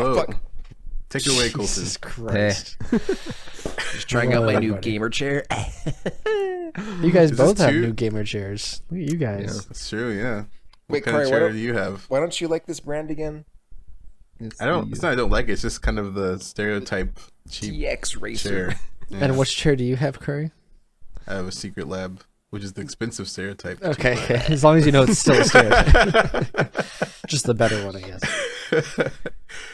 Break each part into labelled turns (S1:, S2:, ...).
S1: Whoa.
S2: fuck.
S1: Take it away, Colton.
S3: Jesus Christ.
S2: Just trying out my new gamer chair.
S3: You guys
S1: Is
S3: both
S1: this
S3: have
S1: two?
S3: new gamer chairs. Look at you guys.
S1: That's true, yeah.
S2: Wait,
S1: What kind
S2: Corey,
S1: of chair do you have?
S2: Why don't you like this brand again?
S1: It's not I don't like it. It's just kind of the stereotype cheap
S2: TX Racer.
S1: chair. Yeah.
S3: And which chair do you have, Curry?
S1: I have a Secret Lab, which is the expensive stereotype.
S3: Okay. As long as you know it's still a stereotype. Just the better one, I guess.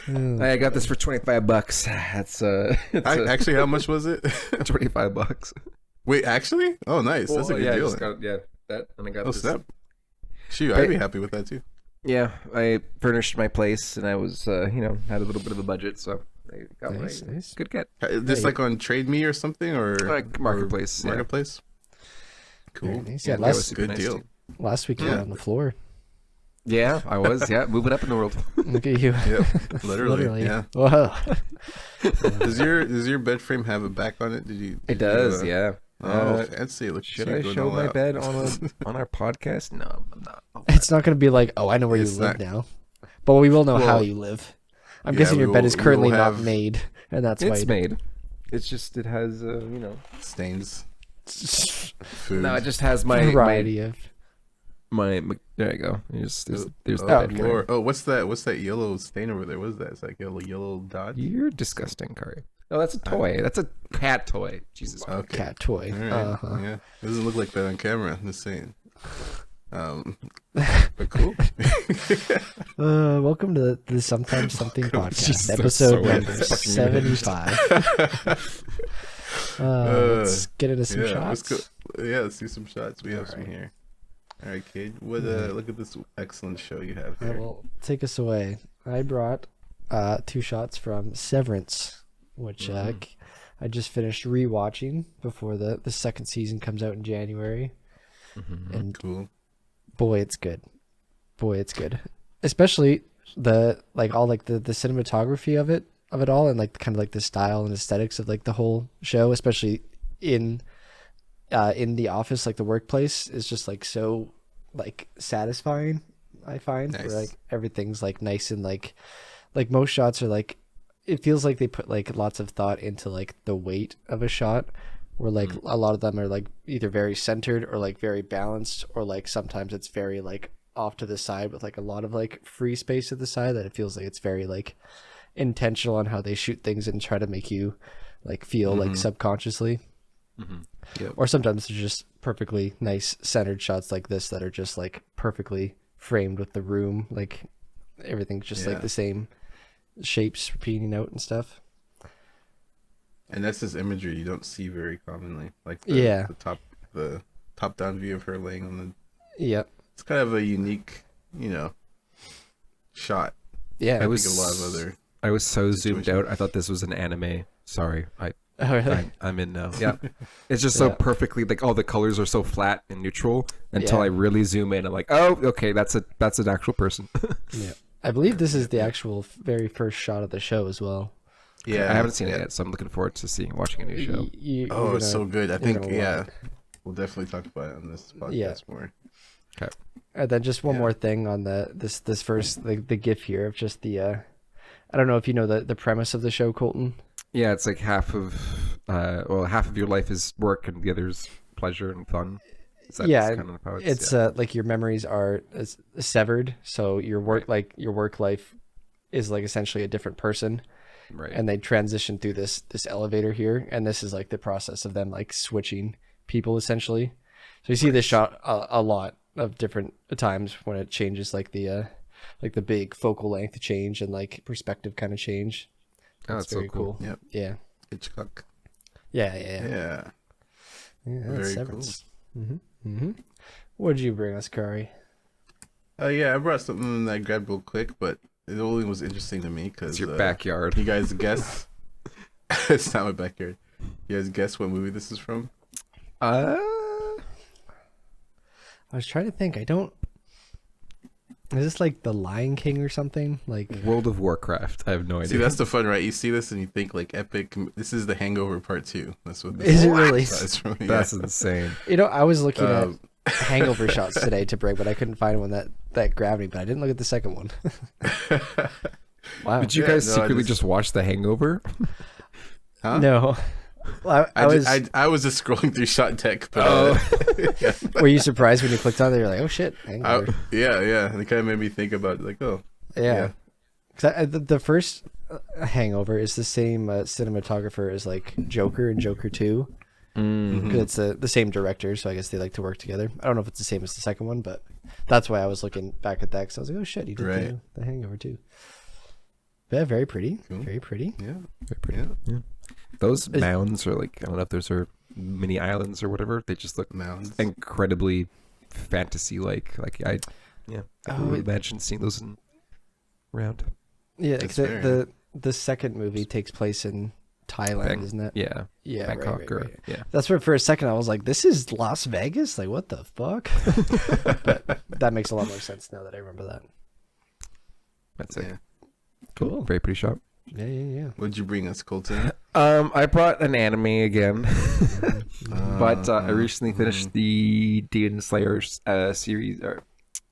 S2: I got this for $25. That's
S1: Actually, how much was it?
S2: $25.
S1: Wait, actually? Oh, nice. That's a good deal.
S2: That and I got
S1: Oh,
S2: this.
S1: snap. Shoot, I'd be happy with that too.
S2: Yeah, I furnished my place and I was, had a little bit of a budget, so I got
S3: Nice.
S2: good get.
S1: Is this like on Trade Me or something, or
S2: Marketplace?
S1: or Marketplace? Cool.
S3: Very nice. Yeah,
S2: that was
S3: last,
S2: super
S1: Good
S2: nice
S1: deal.
S2: too.
S3: last week you were on the floor.
S2: Yeah, I was. Yeah, moving up in the world.
S3: Look at you.
S1: Yep, literally. Yeah.
S3: Whoa.
S1: Does your bed frame have a back on it?
S2: It does. Yeah.
S1: Oh, fancy. Look,
S2: Should I show my bed on our podcast? No, I'm not.
S3: It's not going to be like, oh, I know where
S1: It's
S3: you live
S1: not-
S3: now. But we will know how
S1: Well,
S3: you live. I'm
S1: yeah,
S3: guessing your
S1: we
S3: bed
S1: will-
S3: is
S1: we
S3: currently
S1: will
S3: not
S1: have-
S3: made. And that's why.
S2: It's made. It's just it has
S1: Stains.
S3: It's
S1: Food.
S2: No, it just has my
S3: variety of.
S2: my there you go. There's
S1: Oh,
S2: the bed frame.
S1: Lord. Oh, what's that? What's that yellow stain over there? What is that? It's like a yellow dot.
S2: You're disgusting, Curry. Oh, that's a toy. That's a cat toy. Jesus.
S1: Okay.
S3: Cat toy.
S1: All right.
S3: Uh-huh.
S1: Yeah. It doesn't look like that on camera. I'm just saying. But cool.
S3: Welcome to the Sometimes Something podcast,
S2: Jesus, that's
S3: episode
S2: so
S3: number
S2: weird. Fucking
S3: 75. Let's get into some
S1: yeah, let's
S3: shots.
S1: go. Yeah, let's do some shots. We have some here. All right, Kade. What? Look at this excellent show you have
S3: Yeah,
S1: here.
S3: well, take us away. I brought 2 shots from Severance, which I just finished rewatching before the second season comes out in January. And
S1: Cool.
S3: boy, it's good. Boy, it's good. Especially the cinematography of it all, and like kind of like the style and aesthetics of like the whole show, especially in the office, like the workplace is just like so like satisfying, I find.
S1: Nice.
S3: Where like everything's like nice and like most shots are like, it feels like they put like lots of thought into like the weight of a shot, where like a lot of them are like either very centered or like very balanced, or like sometimes it's very like off to the side with like a lot of like free space at the side, that it feels like it's very like intentional on how they shoot things and try to make you like feel like subconsciously.
S1: Yep.
S3: Or sometimes they're just perfectly nice centered shots like this that are just like perfectly framed with the room, like everything's just like the same shapes repeating out and stuff.
S1: And that's this imagery you don't see very commonly, like the top down view of her laying on the.
S3: Yep.
S1: It's kind of a unique, shot.
S3: Yeah.
S1: I think a lot of other.
S2: I was so zoomed
S1: situation.
S2: out. I thought this was an anime. Sorry,
S3: Oh, really?
S2: I'm in now. Yeah, it's just so
S3: Yeah.
S2: perfectly like all the colors are so flat and neutral until
S3: Yeah.
S2: I really zoom in. I'm like, oh, okay, that's an actual person.
S3: Yeah. I believe this is the actual very first shot of the show as well.
S1: Yeah,
S2: I haven't seen it yet, so I'm looking forward to watching a new show.
S1: Oh, it's so good. I think
S3: gonna love it.
S1: we'll definitely talk about it on this podcast
S3: Yeah.
S1: more.
S2: Okay.
S3: And then just one more thing on this first the GIF here of just the I don't know if you know the premise of the show, Colton.
S2: Yeah, it's like half of your life is work and the other's pleasure and fun.
S3: Yeah,
S2: kind of how
S3: It's like your memories are severed, so your work life is like essentially a different person,
S2: right.
S3: and they transition through this elevator here, and this is like the process of them like switching people essentially. So you see this shot a lot of different times when it changes, like the big focal length change and like perspective kind of change.
S2: Oh, that's
S3: very
S2: so cool.
S1: Yep.
S3: Yeah.
S1: Hitchcock.
S3: Yeah.
S1: Yeah.
S3: That's
S1: Very
S3: Severance. What did you bring us, Kari?
S1: Yeah, I brought something that I grabbed real quick, but it only was interesting to me because
S2: It's your backyard.
S1: You guys guess? It's not my backyard. You guys guess what movie this is from?
S3: I was trying to think. I don't. Is this like The Lion King or something? Like
S2: World of Warcraft. I have no idea.
S1: See, that's the fun, right? You see this and you think like epic. This is the Hangover Part 2. That's what this
S3: Is it really?
S1: That's from. Yeah.
S2: That's insane.
S3: You know, I was looking at Hangover shots today to bring, but I couldn't find one that grabbed me. But I didn't look at the second one. Wow.
S2: Did you guys secretly just watch The Hangover?
S1: Huh?
S3: No. Well,
S1: I was just scrolling through Shot Tech. But,
S3: yeah. Were you surprised when you clicked on it? You're like, oh shit. Hangover.
S1: Yeah. And it kind of made me think about it, like,
S3: yeah. Cause the first Hangover is the same cinematographer as like Joker and Joker 2. Because it's the same director, so I guess they like to work together. I don't know if it's the same as the second one, but that's why I was looking back at that, because I was like, oh shit, he did the Hangover too. Yeah, very pretty. Cool. Very pretty.
S1: Yeah.
S2: Very pretty. Yeah. Those mounds are like, I don't know if those are mini islands or whatever. They just look incredibly fantasy-like. I would imagine seeing those around.
S3: Yeah, the second movie takes place in Thailand, isn't it?
S2: Yeah.
S3: Yeah.
S2: Bangkok,
S3: right.
S2: Yeah.
S3: That's where for a second I was like, this is Las Vegas? Like, what the fuck? But that makes a lot more sense now that I remember that.
S2: That's it.
S1: Yeah.
S2: Cool. Very pretty shot.
S3: Yeah.
S1: What'd you bring us, Colton?
S2: I brought an anime again. But I recently finished the Demon Slayer series, or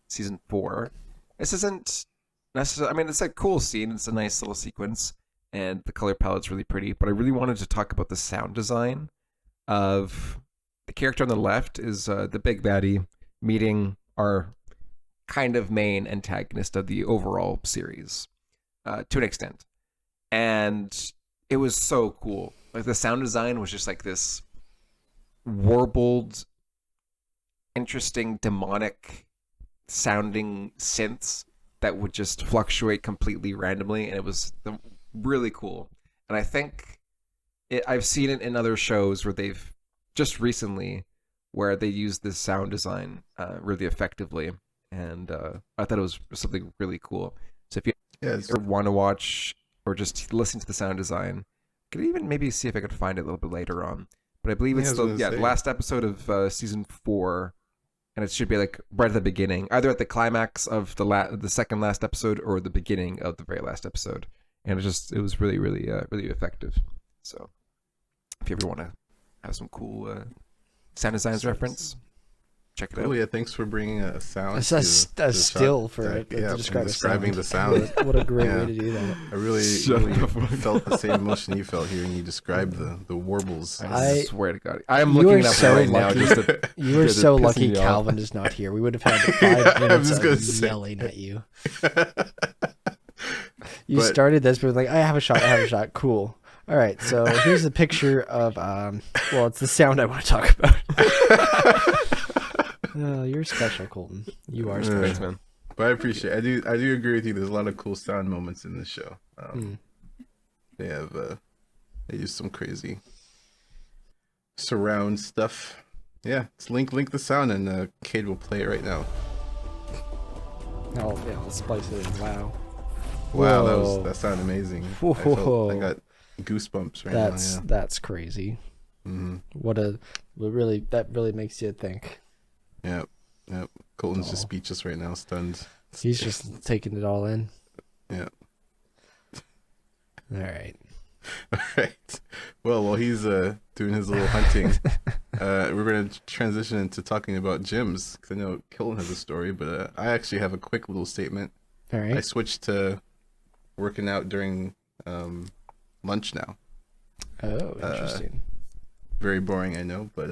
S2: season 4. This isn't necessarily, I mean, it's a cool scene. It's a nice little sequence. And the color palette's really pretty, but I really wanted to talk about the sound design of the character on the left is the big baddie meeting our kind of main antagonist of the overall series to an extent. And it was so cool. Like the sound design was just like this warbled, interesting, demonic sounding synths that would just fluctuate completely randomly, and it was really cool. And I think I've seen it in other shows where they've just recently where they used this sound design really effectively, and I thought it was something really cool. So if you want to watch or just listen to the sound design, I could even maybe see if I could find it a little bit later on. But I believe it's the last episode of season 4, and it should be like right at the beginning, either at the climax of the second last episode or the beginning of the very last episode. And it was really, really, really effective. So if you ever want to have some cool sound designs reference, check it out.
S1: Oh yeah, thanks for bringing a sound.
S3: It's a still for it.
S1: Yeah, describing the
S3: sound. What a great way to do that.
S1: I really felt the same emotion you felt hearing you describe the warbles.
S2: I swear to God, I am looking it up right now.
S3: You were so lucky Calvin is not here. We would have had 5 minutes of yelling at you. You started this, but like, I have a shot. Cool. All right, so here's a picture of, well, it's the sound I want to talk about. You're special, Colton. You are special, man.
S1: But I appreciate it. I do agree with you. There's a lot of cool sound moments in this show. They have, they use some crazy surround stuff. Yeah, it's link the sound, and Kade will play it right now.
S3: Oh, yeah, let's splice it in.
S1: Wow, that sounded amazing. I got goosebumps right now. Yeah.
S3: That's crazy.
S1: Mm-hmm.
S3: That really makes you think.
S1: Yep. Colton's just speechless right now, stunned.
S3: He's just taking it all in.
S1: Yeah.
S3: All right.
S1: Well, while he's doing his little hunting, we're going to transition into talking about gyms, because I know Colton has a story, but I actually have a quick little statement.
S3: All right.
S1: I switched to working out during lunch now.
S3: Oh, interesting.
S1: Very boring, I know, but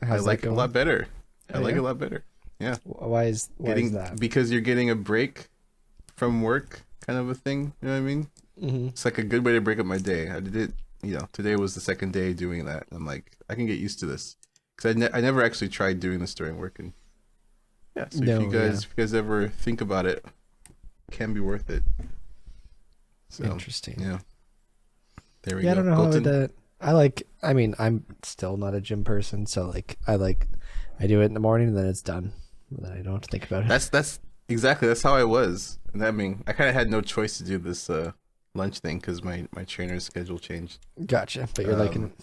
S1: I like it a lot better. I like it a lot better. Yeah.
S3: Why is that?
S1: Because you're getting a break from work, kind of a thing. You know what I mean? Mm-hmm. It's like a good way to break up my day. I did it. Today was the second day doing that. I'm like, I can get used to this, because I never actually tried doing this during work. And yeah, so if you guys ever think about it, can be worth it. So,
S3: interesting.
S1: Yeah. There we go.
S3: I don't know how I'm still not a gym person, so I do it in the morning and then it's done. And then I don't have to think about it.
S1: That's how I was. And I kind of had no choice to do this lunch thing because my trainer's schedule changed.
S3: Gotcha. But you're liking it.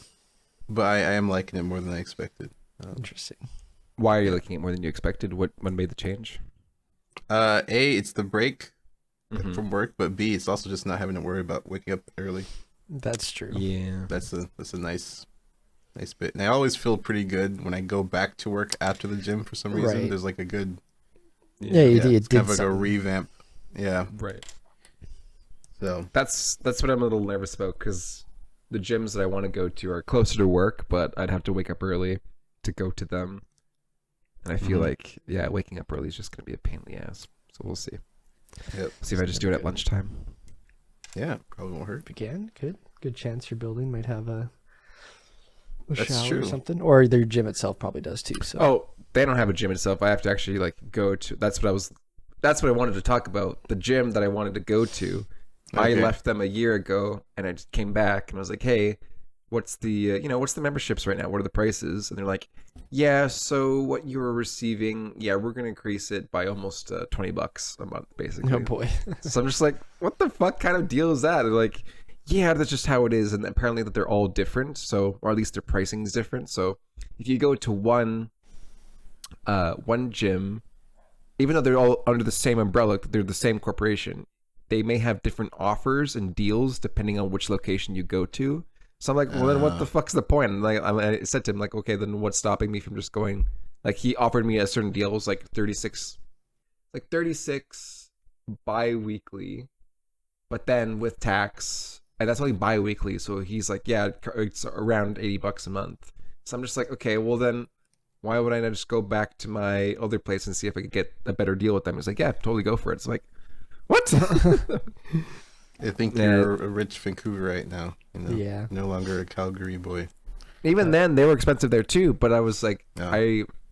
S1: But I am liking it more than I expected.
S3: Interesting.
S2: Why are you liking it more than you expected? What made the change?
S1: A, it's the break from work, but B, it's also just not having to worry about waking up early.
S3: That's true.
S2: Yeah.
S1: That's a nice bit. And I always feel pretty good when I go back to work after the gym for some reason. Right. There's like a good
S3: you did
S1: kind of like a revamp. Yeah.
S2: Right.
S1: So
S2: That's what I'm a little nervous about, because the gyms that I want to go to are closer to work, but I'd have to wake up early to go to them. And I feel like, waking up early is just going to be a pain in the ass. So we'll see.
S1: Yep.
S2: See if I just do it at lunchtime.
S1: Yeah, probably won't hurt.
S3: Again, good chance your building might have a
S1: That's
S3: shower
S1: true.
S3: or something, or their gym itself probably does too. So
S2: Oh, they don't have a gym itself. I have to actually go to. That's what I wanted to talk about. The gym that I wanted to go to. I left them a year ago, and I just came back, and I was like, "Hey, what's the what's the memberships right now? What are the prices?" And they're like, "Yeah, so what you were receiving, we're gonna increase it by almost $20 a month, basically."
S3: oh boy,
S2: So I'm just like, "What the fuck kind of deal is that?" They're like, "Yeah, that's just how it is," and apparently that they're all different. So, or at least their pricing is different. So, if you go to one gym, even though they're all under the same umbrella, they're the same corporation, they may have different offers and deals depending on which location you go to. So I'm like, well, then what the fuck's the point? And I said to him, like, okay, then what's stopping me from just going? Like, he offered me a certain deal. It was like 36 bi-weekly, but then with tax, and that's only bi-weekly. So he's like, yeah, it's around $80 a month. So I'm just like, okay, well then, why would I not just go back to my other place and see if I could get a better deal with them? He's like, yeah, totally go for it. It's like, what?
S1: I think you're a rich Vancouverite now.
S3: Yeah.
S1: No longer a Calgary boy.
S2: Even then, they were expensive there too. But I was like,
S1: Yeah.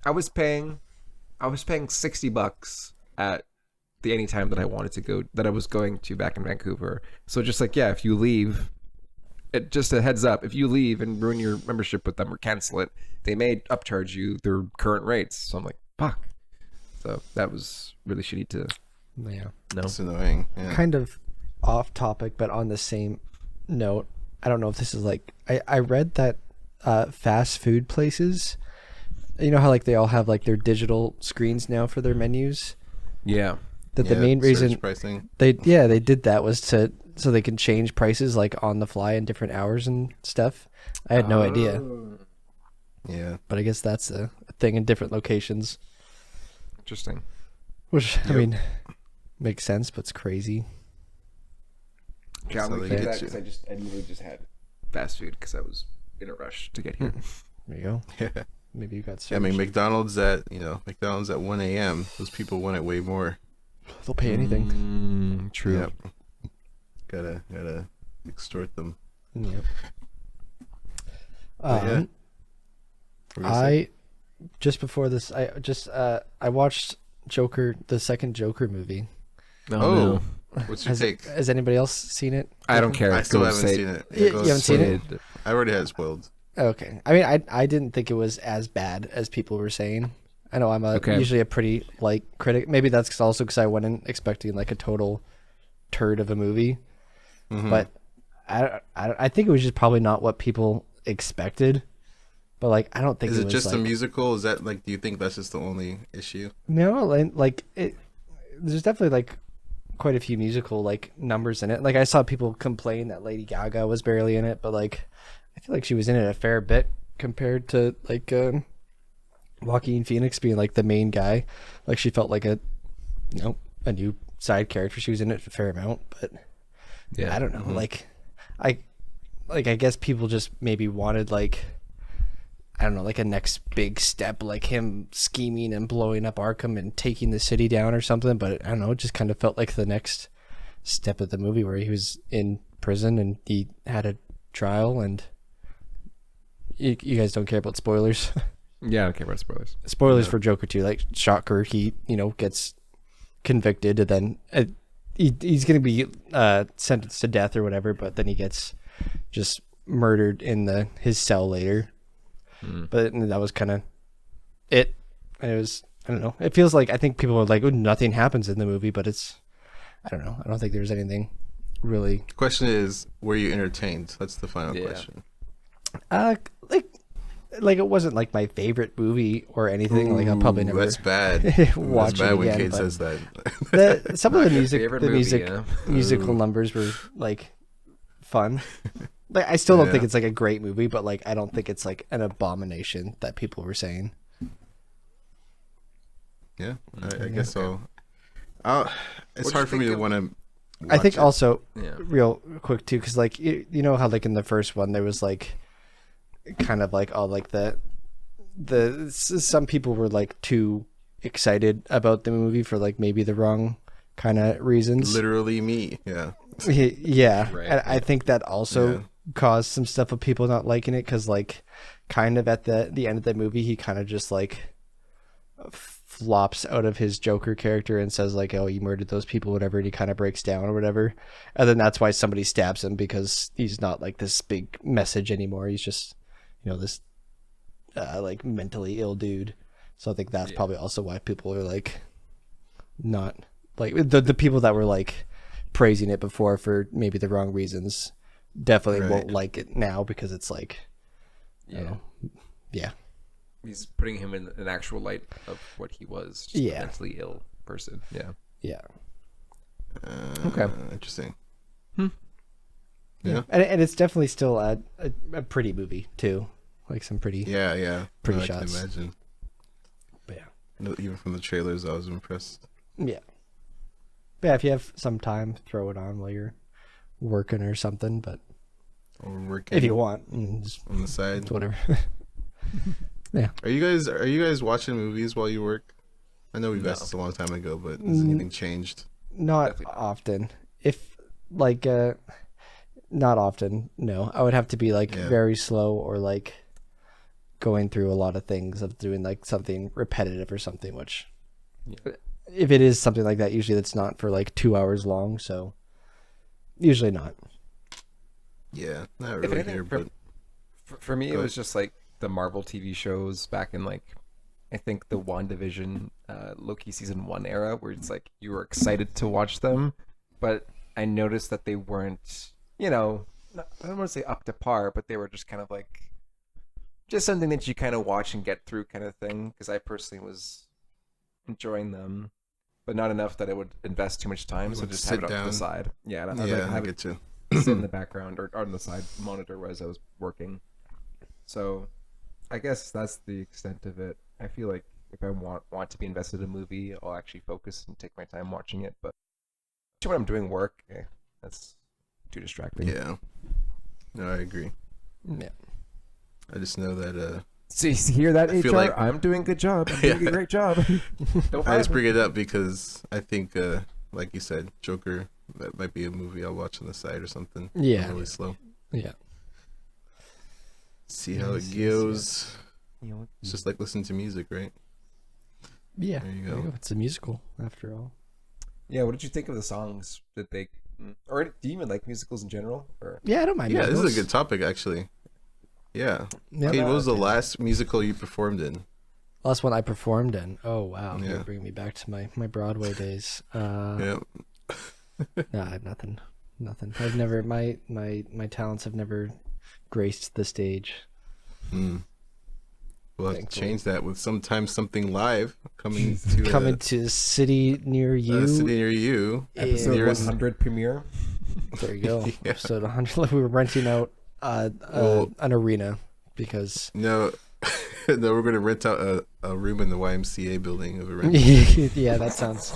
S2: I was paying $60 at the any time that I wanted to go, that I was going to back in Vancouver. So just like, if you leave, just a heads up, if you leave and ruin your membership with them or cancel it, they may upcharge you their current rates. So I'm like, fuck. So that was really shitty to know.
S1: That's annoying. Yeah.
S3: kind of off topic, but on the same note, I don't know if this is like I read that fast food places, you know how like they all have like their digital screens now for their menus.
S2: Yeah.
S3: That the main reason
S1: pricing.
S3: they did that was so they can change prices like on the fly in different hours and stuff. I had no idea.
S1: Yeah.
S3: But I guess that's a thing in different locations.
S2: Interesting.
S3: Which I mean makes sense, but it's crazy.
S2: Yeah,
S1: So
S2: I'm
S1: they
S2: looking at
S1: get
S2: that
S1: you.
S2: because I literally just had fast food because I was in a rush to get here.
S3: There you go.
S1: Yeah.
S3: Maybe you got
S1: I mean,
S3: searched.
S1: McDonald's at 1 a.m. Those people want it way more.
S3: They'll pay anything.
S2: True.
S1: Yep. Gotta extort them.
S3: Yep.
S1: But yeah. What were you gonna say?
S3: I just before this, I watched Joker, the second Joker movie.
S1: Oh, what's your
S3: Has,
S1: take?
S3: has anybody else seen it?
S2: I don't care.
S1: I still
S2: Go
S1: haven't
S2: say
S1: seen it.
S3: You
S1: go
S3: haven't seen
S1: spoil
S3: it?
S1: I already had it spoiled.
S3: Okay. I mean, I didn't think it was as bad as people were saying. I know I'm usually a pretty light critic. Maybe that's also because I went in expecting like a total turd of a movie.
S1: Mhm.
S3: But I think it was just probably not what people expected. But like, I don't think
S1: Is
S3: it
S1: it
S3: was
S1: just
S3: like,
S1: a musical? Is that like? Do you think that's just the only issue?
S3: No, like it. There's definitely like quite a few musical like numbers in it. Like I saw people complain that Lady Gaga was barely in it, but like I feel like she was in it a fair bit compared to like Joaquin Phoenix being like the main guy. Like she felt like a new side character. She was in it a fair amount, but I don't know. Like I guess people just maybe wanted like, I don't know, like a next big step, like him scheming and blowing up Arkham and taking the city down or something. But I don't know, it just kind of felt like the next step of the movie where he was in prison and he had a trial. And you guys don't care about spoilers.
S2: Yeah, I don't care about spoilers.
S3: Spoilers for Joker 2, like shocker, he gets convicted and then he's gonna be sentenced to death or whatever, but then he gets just murdered in his cell later. But that was kind of it. And it was, I don't know, it feels like, I think people are like, oh, nothing happens in the movie, but it's, I don't know, I don't think there's anything really.
S1: The question is, were you entertained? That's the final question.
S3: Like it wasn't like my favorite movie or anything. Like I'll probably never.
S1: That's bad.
S3: watch
S1: That's bad
S3: it
S1: when
S3: again,
S1: Kate
S3: but
S1: says that.
S3: some of the
S2: Favorite movie, yeah.
S3: musical numbers were like fun. Like I still don't think it's like a great movie, but like I don't think it's like an abomination that people were saying.
S1: Yeah, I guess so. It's
S2: What'd
S1: hard
S2: you
S1: for me
S2: think
S1: to
S2: of-
S1: want to.
S3: I think also
S2: Yeah.
S3: real quick too, because like you know how like in the first one there was like kind of like all like some people were like too excited about the movie for like maybe the wrong kind of reasons.
S1: Literally me. Yeah.
S3: Yeah,
S2: Right,
S3: and I think that also caused some stuff of people not liking it because like kind of at the end of the movie he kind of just like flops out of his Joker character and says like, oh, you murdered those people, whatever, and he kind of breaks down or whatever, and then that's why somebody stabs him because he's not like this big message anymore. He's just this like mentally ill dude. So I think that's probably also why people are like not like the people that were like praising it before for maybe the wrong reasons definitely won't like it now because it's like
S2: he's putting him in an actual light of what he was, just a mentally ill person. Okay,
S1: interesting.
S3: Yeah, and it's definitely still a pretty movie too, like some pretty pretty shots.
S1: I can imagine.
S3: But
S1: even from the trailers I was impressed.
S3: But yeah, if you have some time, throw it on while you're working or something. But if you want, just
S1: on the side,
S3: whatever.
S1: Are you guys watching movies while you work? I know we've asked this a long time ago, but has anything changed?
S3: Not often. If like not often. No, I would have to be like very slow or like going through a lot of things of doing like something repetitive or something, which if it is something like that, usually that's not for like 2 hours long, so usually not.
S1: Yeah, not really
S2: anything,
S1: here, but
S2: for me, it was just like the Marvel TV shows back in like I think the WandaVision, Loki season 1 era, where it's like you were excited to watch them, but I noticed that they weren't, I don't want to say up to par, but they were just kind of like just something that you kind of watch and get through kind of thing. Because I personally was enjoying them, but not enough that I would invest too much time. So just have it on the side. Yeah,
S1: I get you.
S2: Sit in the background or on the side monitor as I was working. So I guess that's the extent of it. I feel like if I want to be invested in a movie, I'll actually focus and take my time watching it. But when I'm doing work, that's too distracting.
S1: Yeah. No, I agree.
S3: Yeah.
S1: I just know that
S2: So you hear that, HR?
S1: Like,
S2: I'm doing a good job. I'm doing a great job.
S1: I just bring it up because I think, like you said, Joker, that might be a movie I'll watch on the side or something.
S3: Yeah.
S1: Really slow.
S3: Yeah.
S1: See how it goes. It's just like listening to music, right?
S3: Yeah.
S1: There you go.
S3: It's a musical, after all.
S2: Yeah, what did you think of the songs? Or do you even like musicals in general? Or?
S3: Yeah, I don't mind.
S1: Yeah,
S3: musicals.
S1: this is a good topic, actually. Yeah. Kade, what was the last musical you performed in?
S3: Last one I performed in. Oh wow,
S1: Yeah.
S3: you're bringing me back to my Broadway days.
S1: Yeah.
S3: No, I have nothing. I've never my talents have never graced the stage.
S1: We'll have to change that with Sometimes Something live coming to
S3: a city near you.
S1: a city near you.
S2: Episode
S1: Nearest-
S2: 100 premiere.
S3: There you go.
S1: Yeah.
S3: Episode 100. We were renting out an arena because
S1: No, we're going to rent out a room in the YMCA building of a rent.
S3: yeah, that sounds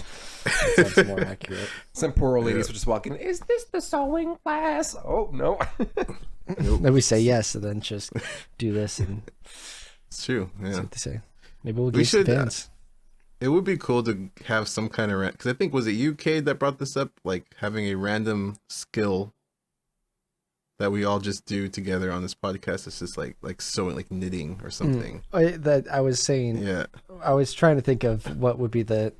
S3: more accurate.
S2: Some poor old ladies would just walk in. Is this the sewing class? Oh no.
S1: Nope.
S3: Then we say yes, and then just do this and
S1: It's true.
S3: see
S1: Yeah.
S3: what they say. Maybe we'll
S1: We
S3: get some
S1: should,
S3: fans.
S1: It would be cool to have some kind of because I think was it you, Kade, that brought this up, like having a random skill that we all just do together on this podcast. It's just like sewing, like knitting or something.
S3: That I was saying.
S1: Yeah.
S3: I was trying to think of what would be the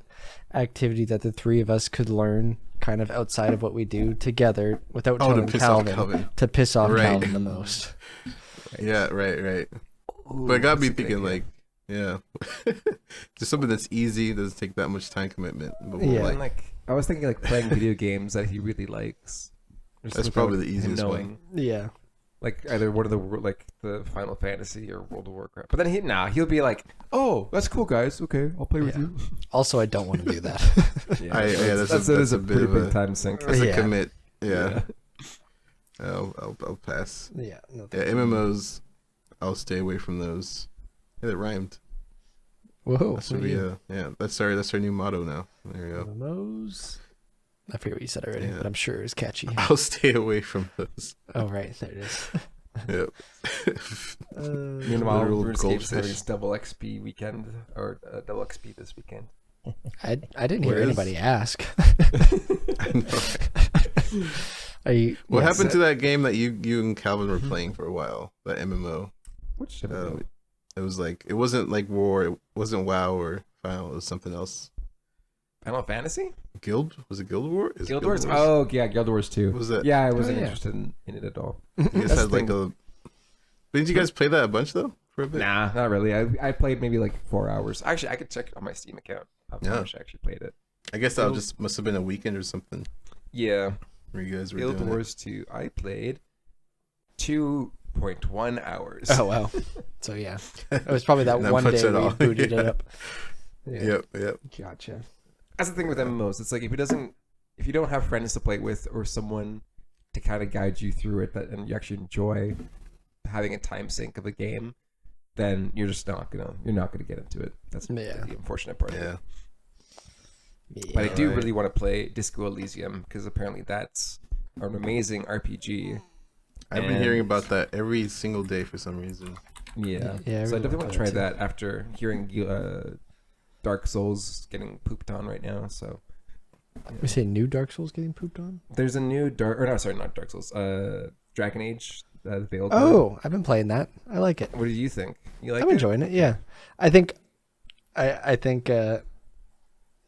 S3: activity that the three of us could learn, kind of outside of what we do together, without telling
S1: to piss off
S3: Calvin,
S1: Calvin.
S3: to piss off
S1: Right.
S3: Calvin the most.
S1: Yeah. Right.
S2: Ooh,
S1: But it got me
S2: that's a good
S1: thinking,
S2: idea.
S1: like, yeah, just something that's easy, doesn't take that much time commitment. But
S3: Yeah.
S2: And, like I was thinking like playing video games that he really likes. Just
S1: That's
S2: without
S1: probably the
S2: him
S1: easiest one.
S2: knowing.
S3: Yeah.
S2: Like either one of the Final Fantasy or World of Warcraft. But then he'll be like, "Oh, that's cool, guys. Okay, I'll play with
S3: Yeah.
S2: you."
S3: Also, I don't want to do that.
S1: that's
S2: a
S1: a bit
S2: pretty
S1: of
S2: big
S1: a-
S2: time sink.
S1: That's a
S3: Yeah.
S1: commit. Yeah. I'll pass.
S3: Yeah. No,
S1: Yeah, MMOs, I'll stay away from those. Yeah, that rhymed.
S3: Whoa.
S1: That should be that's our new motto now. There you go.
S3: MMOs. I forget what you said already,
S1: Yeah.
S3: but I'm sure it was catchy.
S1: I'll stay away from those.
S3: Oh, right. There it is.
S1: Yep.
S2: Meanwhile,
S1: Literal
S2: RuneScape's having
S1: goldfish.
S2: its double XP weekend, or double XP this weekend.
S3: I didn't hear
S1: What is-
S3: anybody ask.
S1: I know.
S3: Are you?
S1: What
S3: yes.
S1: happened to that game that you and Calvin were playing for a while? That MMO.
S2: Which
S1: It was like, it wasn't like War. It wasn't WoW or Final. It was something else.
S2: Final Fantasy?
S1: Guild? Was it Guild War? Is it
S2: Guild Wars? Oh, yeah, Guild Wars 2.
S1: What was that?
S2: Yeah, I wasn't
S3: yeah.
S2: interested in it at all.
S1: You guys
S2: That's
S1: had
S2: the
S1: like
S2: thing.
S1: Didn't you guys play that a bunch though? For a bit?
S2: Nah, not really. I played maybe like 4 hours. Actually, I could check on my Steam account how
S1: Yeah.
S2: much I actually played it.
S1: I guess that just must have been a weekend or something
S2: Yeah,
S1: where you guys were
S2: Guild
S1: doing
S2: Wars 2. I played 2.1 hours.
S3: Oh wow. So yeah, it was probably that
S1: Not
S3: one
S1: much
S3: day
S1: at
S3: we
S1: all.
S3: booted it
S1: Yeah.
S3: up.
S1: it. Yep.
S3: Gotcha.
S2: That's the thing with MMOs. It's like if you don't have friends to play with or someone to kind of guide you through it, and you actually enjoy having a time sink of a game, then you're not gonna get into it. That's
S3: Yeah.
S2: the unfortunate part. Of it.
S1: Yeah.
S2: But I do
S1: Alright.
S2: really want to play Disco Elysium because apparently that's an amazing RPG.
S1: I've been
S2: And-
S1: hearing about that every single day for some reason.
S2: Yeah.
S3: Yeah, I
S2: So I
S3: really
S2: definitely want
S3: want
S2: to try
S3: to
S2: that after hearing Dark Souls getting pooped on right now. So
S3: We say new Dark Souls getting pooped on.
S2: there's a new not Dark Souls. Dragon Age The Veilguard.
S3: Oh, I've been playing that. I like it.
S2: What do you think? You like
S3: I'm
S2: it?
S3: enjoying it. Yeah, I think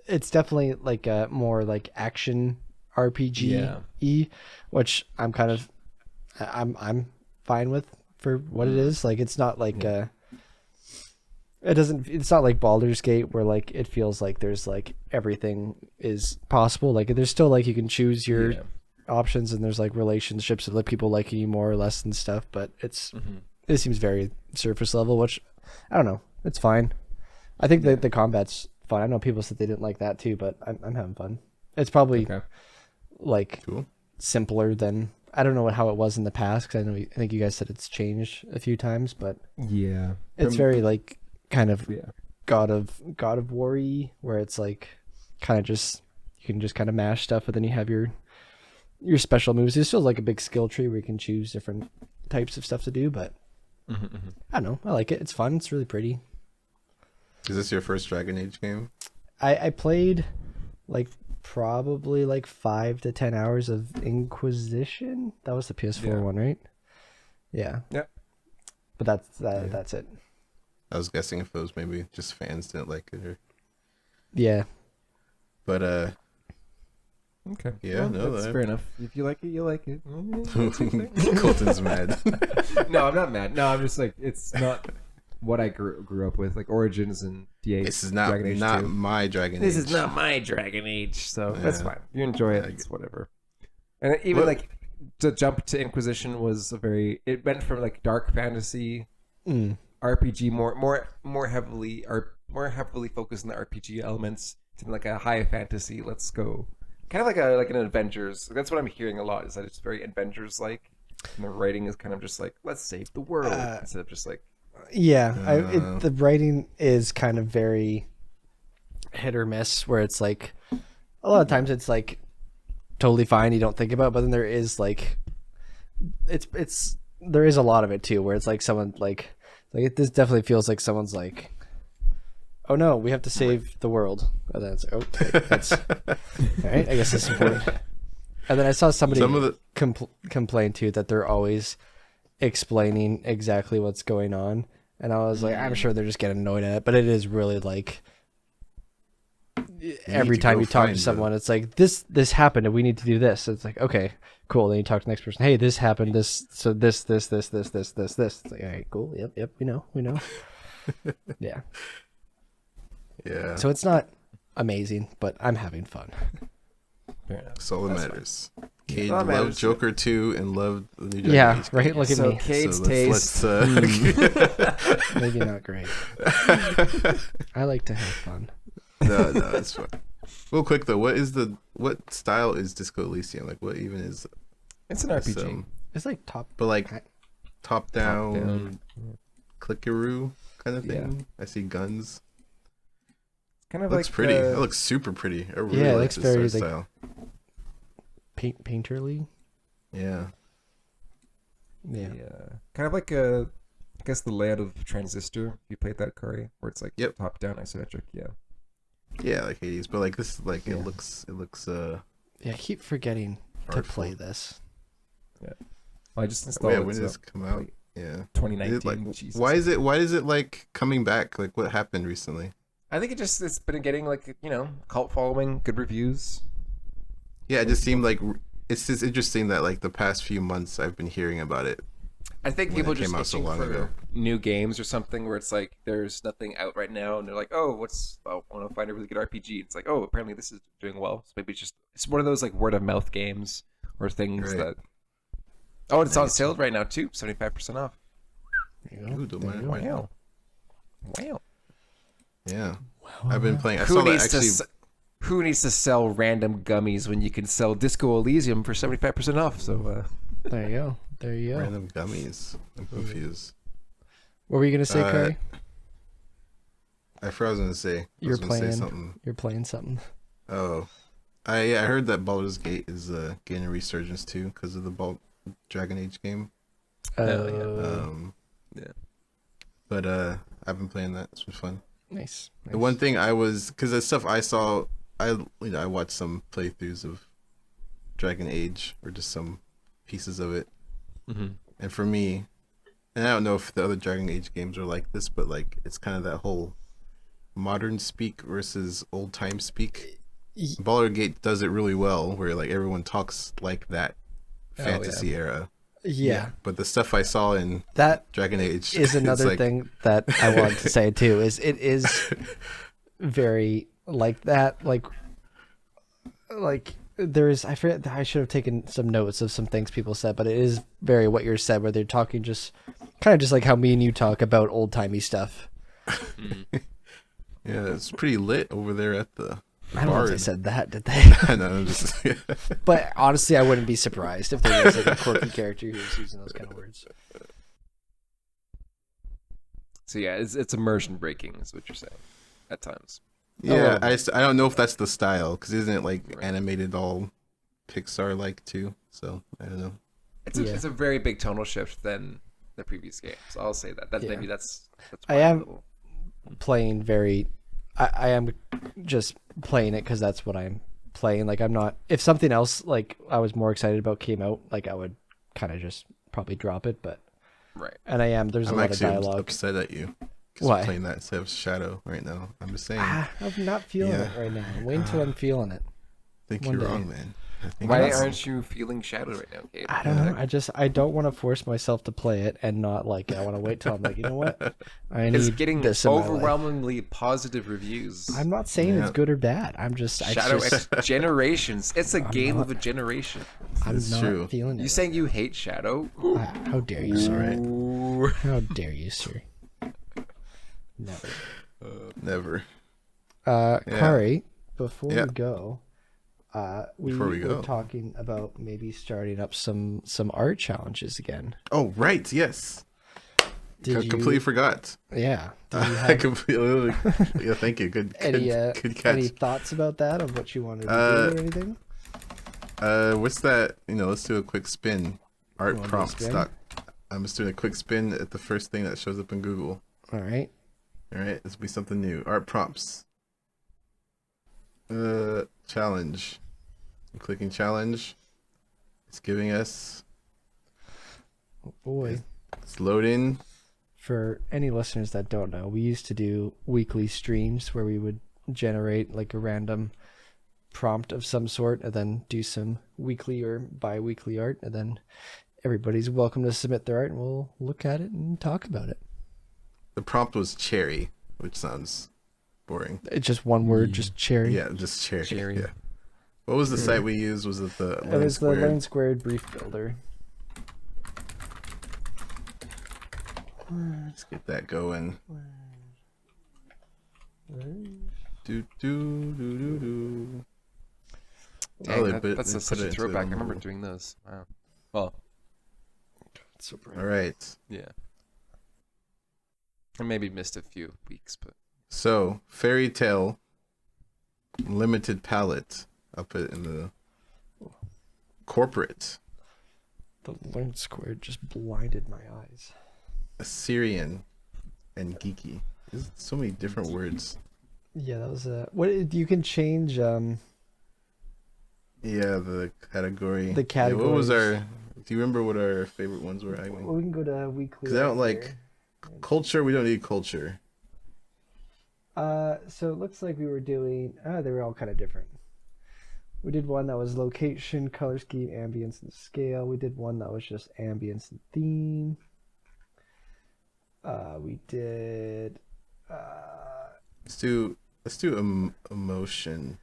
S3: it's definitely like a more like action RPG which I'm kind of I'm fine with for what it is. Like it's not like it's not like Baldur's Gate where like it feels like there's like everything is possible. Like there's still like you can choose your options and there's like relationships that let people like you more or less and stuff, but it seems very surface level, which I don't know. It's fine. I think the combat's fun. I know people said they didn't like that too, but I'm having fun. It's probably like
S1: Cool.
S3: simpler than I don't know how it was in the past because I think you guys said it's changed a few times, but
S2: Yeah.
S3: it's very like kind of
S2: Yeah.
S3: God of War-y, where it's like kind of just you can just kind of mash stuff, and then you have your special moves. There's still like a big skill tree where you can choose different types of stuff to do, but I don't know. I like it. It's fun. It's really pretty.
S1: Is this your first Dragon Age game?
S3: I played like probably like 5 to 10 hours of Inquisition. That was the PS4 one, right? Yeah.
S2: Yep.
S3: But that's it.
S1: I was guessing if it was maybe just fans didn't like it, or
S3: Yeah.
S1: but
S2: Okay.
S1: Yeah,
S2: Well,
S1: no,
S2: that's
S1: that-
S2: fair enough. If you like it, you like it.
S1: Colton's mad.
S2: No, I'm not mad. No, I'm just like it's not what I grew up with, like Origins and D8.
S1: This is not
S2: Dragon Age 2.
S1: my Dragon
S2: This
S1: Age.
S2: is not my Dragon Age, so that's
S1: Yeah.
S2: fine. You enjoy it,
S1: I
S2: it's whatever. And even
S1: What-
S2: like to jump to Inquisition was it went from like dark fantasy RPG more heavily focused on the RPG elements to like a high fantasy. Let's go, kind of like an Avengers. That's what I'm hearing a lot. Is that it's very Avengers like, and the writing is kind of just like let's save the world instead of just like
S3: Yeah, the writing is kind of very hit or miss, where it's like a lot of times it's like totally fine, you don't think about it, but then there is like there is a lot of it too, where it's like someone like this definitely feels like someone's like, oh no, we have to save the world, and then it's okay, that's all right. I guess that's important. And then I saw somebody complain too that they're always explaining exactly what's going on, and I was like, I'm sure they're just getting annoyed at it, but it is really like every time you talk to someone, it's like this happened and we need to do this. It's like, okay, cool. Then you talk to the next person, hey, this happened, this. It's like, all right, cool, yep, we know. Yeah. So it's not amazing, but I'm having fun.
S2: fair enough.
S1: That's all that matters. Cade
S2: All that
S1: loved
S2: matters.
S1: Joker 2 and loved the new Dragon
S3: Yeah,
S1: Age.
S3: right. Look at
S2: So
S3: me.
S2: Cade's
S1: let's,
S2: taste.
S3: Maybe not great. I like to have fun.
S1: no, it's fine. Real quick though, what style is Disco Elysium? Like, what even is?
S2: It's an RPG.
S3: It's like top.
S1: But like top down,
S2: Top-down.
S1: clickaroo kind of
S2: Yeah.
S1: thing. I see guns.
S2: Kind of
S1: Looks
S2: like
S1: pretty. It looks super pretty. I really
S3: Yeah, it
S1: like
S3: looks
S1: this
S3: very,
S1: art
S3: like,
S1: style.
S3: painterly.
S1: Yeah.
S3: Yeah.
S2: Kind of like I guess the layout of Transistor. If you played that, Kari, where it's like top down isometric. Yeah.
S1: Yeah, like Hades, but like this, like
S3: Yeah.
S1: it looks.
S3: Yeah, I keep forgetting to
S1: Artful.
S3: play this.
S2: Yeah. Well, I just installed
S1: Yeah,
S2: it.
S1: when did
S2: so,
S1: this come out?
S2: like,
S1: Yeah.
S2: 2019.
S1: Like,
S2: Jesus.
S1: why is it like coming back? Like, what happened recently?
S2: I think it's been getting like cult following, good reviews.
S1: Yeah, it just seemed like it's just interesting that like the past few months I've been hearing about it.
S2: I think
S1: When
S2: people
S1: it
S2: just
S1: came out so
S2: itching
S1: long
S2: for
S1: ago.
S2: new games or something where it's like there's nothing out right now, and they're like, oh, I want to find a really good RPG. It's like, oh, apparently this is doing well. So maybe it's one of those like word of mouth games or things
S1: Right.
S2: that. Oh, and it's on
S1: Nice.
S2: sale right now too, 75% off.
S3: There you go.
S1: Ooh, don't
S3: There
S1: mind
S3: you
S1: why
S3: go.
S1: not?
S2: Wow.
S1: Yeah.
S3: Wow,
S1: I've been
S3: wow.
S1: playing. I
S2: Who
S1: saw that
S2: needs
S1: actually.
S2: who needs to sell random gummies when you can sell Disco Elysium for 75% off? So
S3: There you go. There you go.
S1: Random gummies. I'm confused.
S3: What were you gonna say, Kari?
S1: I forgot what I was gonna say. I
S3: You're
S1: was gonna say
S3: playing.
S1: something.
S3: You're playing something.
S1: Oh, I heard that Baldur's Gate is gaining a resurgence too because of the Dragon Age game.
S2: yeah.
S1: But I've been playing that. It's been fun.
S3: Nice.
S1: The one thing because the stuff I saw, I watched some playthroughs of Dragon Age or just some pieces of it, and for me, and I don't know if the other Dragon Age games are like this, but like it's kind of that whole modern speak versus old time speak. Baldur's Gate does it really well, where like everyone talks like that fantasy era.
S3: Yeah.
S1: But the stuff I saw in
S3: That
S1: Dragon Age
S3: is another
S1: like,
S3: thing that I wanted to say too. Is it is very like that. Like there's I forget. I should have taken some notes of some things people said, but it is very what you said, where they're talking just kind of just like how me and you talk about old timey stuff.
S1: Yeah, it's pretty lit over there at the
S3: I don't know if they
S1: Bard.
S3: said that, did they?
S1: I know, just
S3: But honestly, I wouldn't be surprised if there was like a quirky character who was using those kind of words.
S2: So yeah, it's immersion breaking is what you're saying at times.
S1: yeah. I don't know if that's the style because isn't it like animated all Pixar like too? So I don't know.
S2: It's a very big tonal shift than the previous games. I'll say that.
S3: Yeah.
S2: Maybe that's
S3: I am playing very. I am just playing it because that's what I'm playing. Like I'm not. If something else like I was more excited about came out, like I would kind of just probably drop it. But
S2: right.
S3: and I am. There's a
S1: I'm
S3: lot of
S1: actually
S3: dialogue.
S1: upset at you. 'Cause
S3: Why?
S1: I'm playing that instead of Shadow right now. I'm just saying.
S3: I'm not feeling it right now. Wait until I'm feeling it.
S1: I think
S3: one
S1: you're
S3: day.
S1: wrong, man. I think
S2: Why
S1: you're wrong.
S2: aren't you feeling Shadow right now, Kate?
S3: I don't know. I don't want to force myself to play it and not like it. I want to wait till I'm like, you know what? I
S2: It's
S3: need
S2: getting
S3: this in my life.
S2: overwhelmingly positive reviews.
S3: I'm not saying it's
S1: Yeah.
S3: good or bad. I'm just
S2: Shadow
S3: it's just,
S2: X Generations. It's a game
S3: not-
S2: of a generation.
S3: I'm
S1: It's
S3: not
S1: true.
S3: feeling it.
S2: You saying you hate Shadow?
S3: How dare you, sir?
S1: Right.
S2: Ooh.
S3: How dare you, sir? Never.
S1: Never.
S3: Kari, before
S1: Yeah.
S3: we go, we
S1: Before we
S3: were
S1: go.
S3: talking about maybe starting up some art challenges again.
S1: Oh right, yes.
S3: Did you?
S1: Completely forgot.
S3: Yeah. Did you
S1: I
S3: have
S1: completely. Yeah, thank you. Good.
S3: any
S1: Good catch.
S3: any thoughts about that? Of what you wanted to do or anything?
S1: What's that? Let's do a quick spin. Art
S3: wanna do a
S1: prompt
S3: spin?
S1: stock. I'm just doing a quick spin at the first thing that shows up in Google.
S3: All right.
S1: All right, this will be something new. Art prompts. Challenge. I'm clicking challenge. It's giving us.
S3: Oh boy.
S1: It's loading.
S3: For any listeners that don't know, we used to do weekly streams where we would generate like a random prompt of some sort and then do some weekly or bi-weekly art, and then everybody's welcome to submit their art and we'll look at it and talk about it.
S1: The prompt was cherry, which sounds boring.
S3: It's just one word, just cherry.
S1: Yeah, just cherry.
S2: Cherry.
S1: Yeah. What was the site we used? Was it the
S3: It was the
S1: Squared?
S3: Learn Squared Brief Builder.
S1: Let's get that going. Do do do do do.
S2: Dang,
S1: they
S2: that's
S1: put
S2: such
S1: it
S2: a
S1: into
S2: throwback. I
S1: the
S2: remember
S1: Google.
S2: doing those. Wow. Well,
S3: So bright.
S1: All right.
S2: yeah. I maybe missed a few weeks, but
S1: So fairy tale limited palette. I'll put it in the corporate,
S3: The learned square just blinded my eyes.
S1: Assyrian, and geeky. There's so many different words.
S3: Yeah, that was what you can change.
S1: Yeah, the category.
S3: The categories.
S1: Yeah, what was our? Do you remember what our favorite ones were?
S3: Well, we can go to weekly.
S1: Because I don't like culture. We don't need culture.
S3: So it looks like we were doing. They were all kind of different. We did one that was location, color scheme, ambience, and scale. We did one that was just ambience and theme. We did.
S1: Let's do emotion.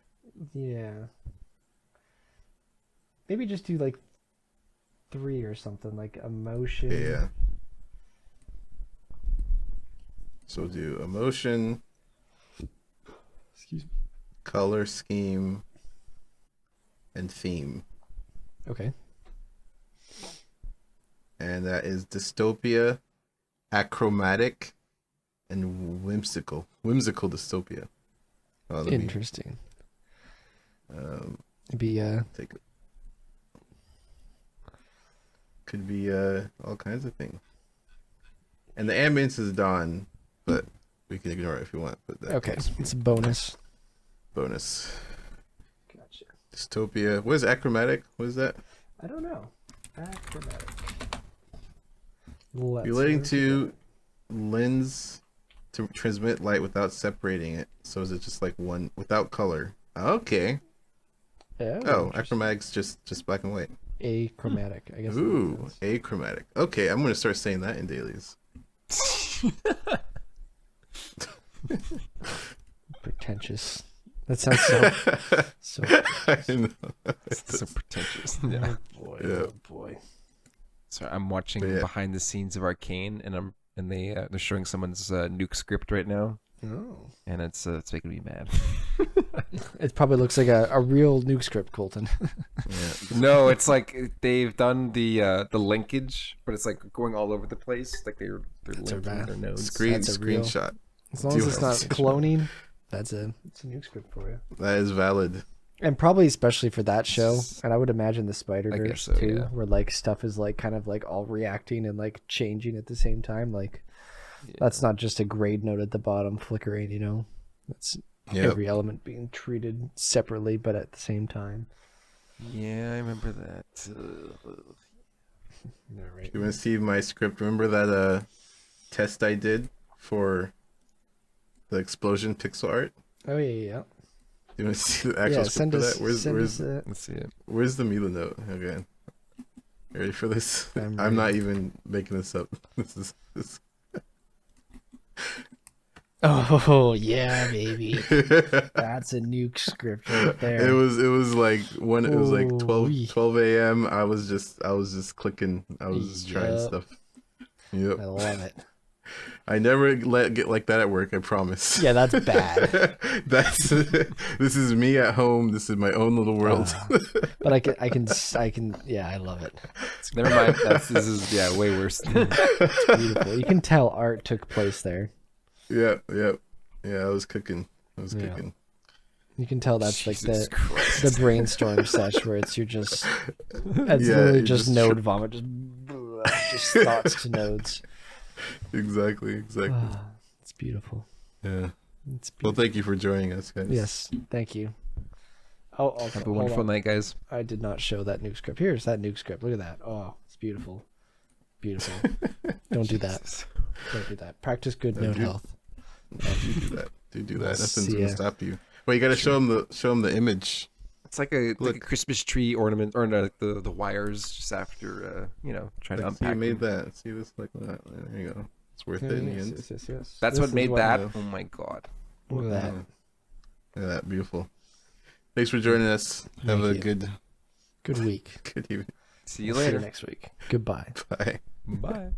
S3: Yeah. Maybe just do like 3 or something, like emotion.
S1: Yeah. So we'll do emotion.
S3: Excuse me.
S1: Color scheme. And theme.
S3: Okay.
S1: And that is dystopia, achromatic, and whimsical. Whimsical dystopia.
S3: Interesting. It'd be
S1: take it. Could be all kinds of things. And the ambience is dawn, but we can ignore it if you want. But that
S3: okay. It's a bonus.
S1: Bonus.
S3: Gotcha.
S1: Dystopia. What is achromatic? What is that?
S3: I don't know. Achromatic.
S1: Relating to lens to transmit light without separating it. So is it just like one without color? Okay.
S3: Yeah,
S1: oh, achromatic's just black and white.
S3: Achromatic, I guess.
S1: Ooh, achromatic. Okay, I'm gonna start saying that in dailies.
S3: Pretentious. That sounds so.
S1: I know.
S2: So pretentious.
S3: Yeah. Oh boy.
S1: Yeah.
S3: Oh boy.
S2: So I'm watching behind the scenes of Arcane, and they're showing someone's nuke script right now.
S3: Oh.
S2: And it's making me mad.
S3: It probably looks like a real nuke script, Colton.
S2: Yeah. No, it's like they've done the linkage, but it's like going all over the place. Like they're linking their nodes.
S1: Screenshot.
S3: As long as it's not cloning, it's a nuke script for you.
S1: That is valid.
S3: And probably especially for that show, and I would imagine the Spider-Verse
S2: so,
S3: too,
S2: yeah.
S3: where like stuff is like kind of like all reacting and like changing at the same time. Like that's not just a grade note at the bottom flickering, you know. That's every element being treated separately, but at the same time.
S2: Yeah, I remember that.
S3: Yeah, right.
S1: You want to see my script? Remember that test I did for the explosion pixel art?
S3: Oh yeah.
S1: You want to see the actual script for that?
S2: Let's see it.
S1: Where's the Mila note? Okay. You ready for this? I'm not even making this up. This is.
S3: Oh yeah, baby. That's a nuke script right there.
S1: It was like when it was like 12 a.m. I was just clicking. I was just trying stuff. Yep.
S3: I love it.
S1: I never get like that at work. I promise.
S3: Yeah, that's bad.
S1: This is me at home. This is my own little world.
S3: But I can. Yeah, I love it.
S2: Never mind. This is way worse.
S3: It's beautiful. You can tell art took place there.
S1: Yeah. I was cooking.
S3: You can tell that's like
S2: Jesus
S3: the
S2: Christ.
S3: brainstorm sesh where it's literally just node vomit, just thoughts to nodes.
S1: Exactly.
S3: It's beautiful.
S1: Yeah.
S3: It's beautiful.
S1: Well, thank you for joining us, guys.
S3: Yes, thank you. Oh,
S2: Have a wonderful night, guys.
S3: I did not show that nuke script. Here's that nuke script. Look at that. Oh, it's beautiful. Beautiful. Don't do that. Don't do that. Practice good node health.
S1: Do that. Nothing's gonna stop you. Well, you gotta show them the image.
S2: It's like a Christmas tree ornament, or no, the wires just after trying to unpack.
S1: You made that. See this like that. There you go. It's worth it in the end.
S3: Yes.
S2: That's what made that. Oh my god.
S3: Look at that.
S1: Look at that. Beautiful. Thanks for joining us. Have a good
S3: week.
S1: Good evening.
S2: See you
S3: See
S2: later.
S3: you next week. Goodbye.
S1: Bye.
S2: Bye.